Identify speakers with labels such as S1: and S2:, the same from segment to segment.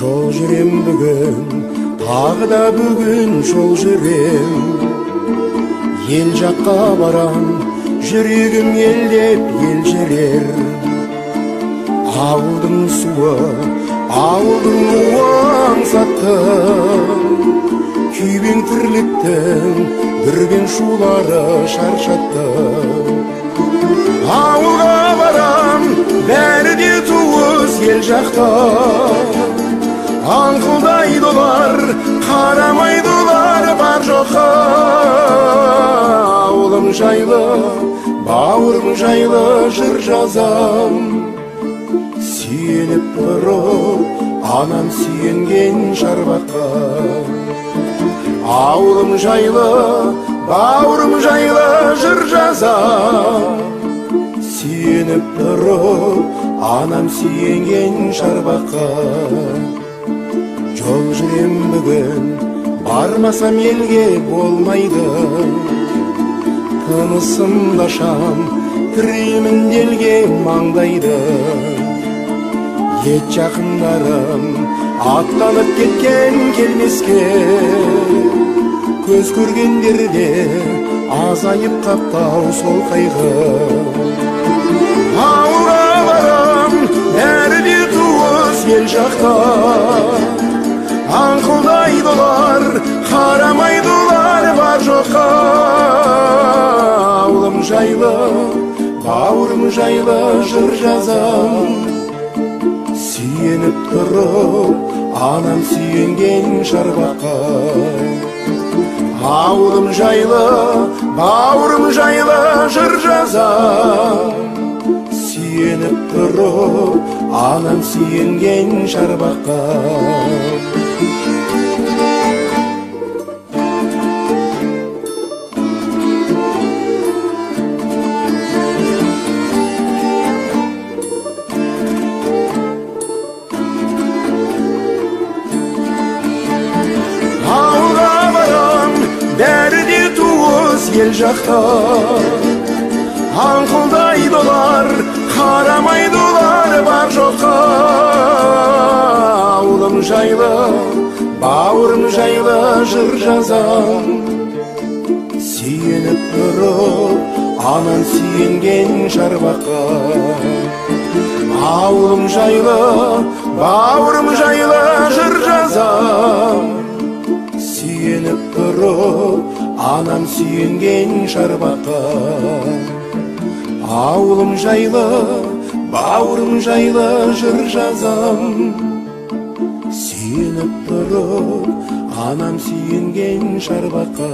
S1: Жол жүрем бүгін, тағы да бүгін жол жүрем. Ел жаққа барам, жүрегім елдеп ел жүрер. Ауылдың суы, ауылдың аңсатты, күйбең тірліктің бүрген шулары шаршатты. Ауылға барам, бәрі де туыс ел жақта. Аңқылдайды олар, қарамайды олар бар жоққа. Ауылым жайлы, бауырым жайлы жыр жазам. Сүйеніп тұрып, анам сүйенген шарбаққа. Ауылым жайлы, бауырым жайлы жыр жазам. Сүйеніп тұрып, анам сүйенген шарбаққа. Жол жүрем бүгін, бармасам елге болмайды. Тынысымда шам, тіремін елге маңдайды. Ет жақындарым, аттанып кеткен келмеске. Көз көргендерде азайып қаптау сол қайғы. Ауылға барам, бәрі де туыс ел жақта. Аңқылдайды олар, қарамайды олар бар жоққа. Ауылым жайлы, бауырым жайлы жыр жазам. Сүйеніп тұрып, анам сүйенген шарбаққа. Ауылым жайлы, бауырым жайлы жыр жазам. Сүйеніп тұрып, анам сүйенген шарбаққа. Ел жақта аңқылдайды олар, қарамайды олар бар жоққа. Ауылым жайлы, бауырым жайлы жыр жазам. Сүйеніп тұрып, анам сүйенген шарбаққа. Ауылым жайлы, бауырым жайлы жыр жазам. Сүйеніп тұрып, анам сүйенген шарбаққа. Ауылым жайлы, бауырым жайлы жыр жазам. Сүйеніп тұрып, анам сүйенген шарбаққа.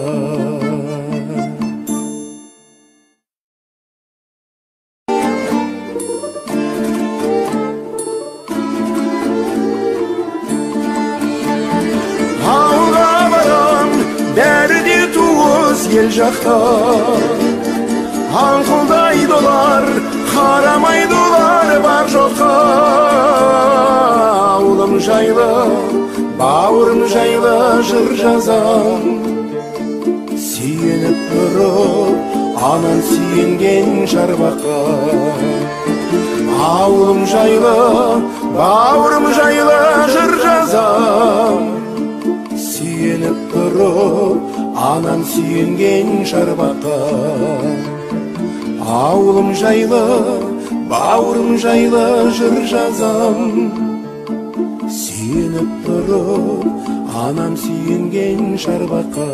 S1: Ел жақта аңқылдайды олар, қарамайды олар бар жоққа. Ауылым жайлы, бауырым жайлы жыр жазам. Сүйеніп тұрып, анам сүйенген шарбаққа. Ауылым жайлы, бауырым жайлы жыр жазам. Сүйеніп тұрып, анам сүйенген шарбаққа. Ауылым жайлы, бауырым жайлы жыр жазам. Сүйеніп тұрып, анам сүйенген шарбаққа.